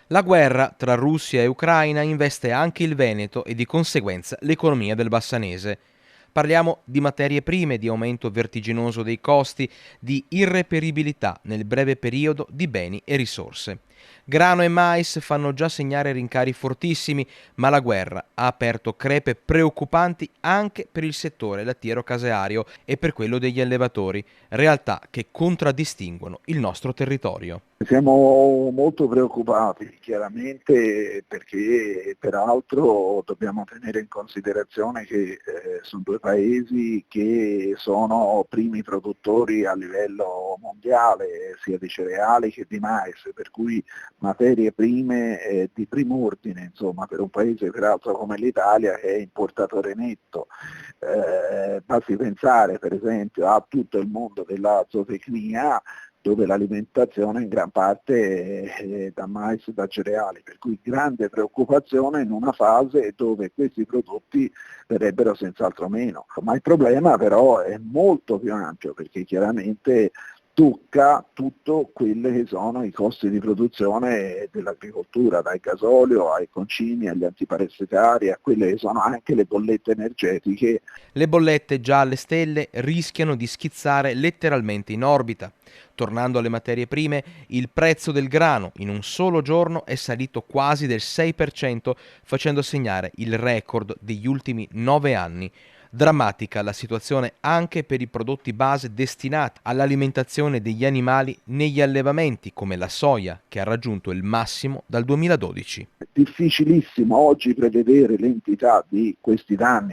La guerra tra Russia e Ucraina investe anche il Veneto e di conseguenza l'economia del Bassanese. Parliamo di materie prime, di aumento vertiginoso dei costi, di irreperibilità nel breve periodo di beni e risorse. Grano e mais fanno già segnare rincari fortissimi, ma la guerra ha aperto crepe preoccupanti anche per il settore lattiero-caseario e per quello degli allevatori, realtà che contraddistinguono il nostro territorio. Siamo molto preoccupati, chiaramente, perché peraltro dobbiamo tenere in considerazione che sono due paesi che sono primi produttori a livello mondiale, sia di cereali che di mais, per cui materie prime di primo ordine, insomma, per un paese peraltro come l'Italia che è importatore netto. Basti pensare per esempio a tutto il mondo della zootecnia, dove l'alimentazione in gran parte è da mais, da cereali, per cui grande preoccupazione in una fase dove questi prodotti verrebbero senz'altro meno. Ma il problema però è molto più ampio, perché chiaramente tocca tutto quelli che sono i costi di produzione dell'agricoltura, dal gasolio ai concimi, agli antiparassitari, a quelle che sono anche le bollette energetiche. Le bollette già alle stelle rischiano di schizzare letteralmente in orbita. Tornando alle materie prime, il prezzo del grano in un solo giorno è salito quasi del 6%, facendo segnare il record degli ultimi 9 anni. Drammatica la situazione anche per i prodotti base destinati all'alimentazione degli animali negli allevamenti, come la soia, che ha raggiunto il massimo dal 2012. È difficilissimo oggi prevedere l'entità di questi danni.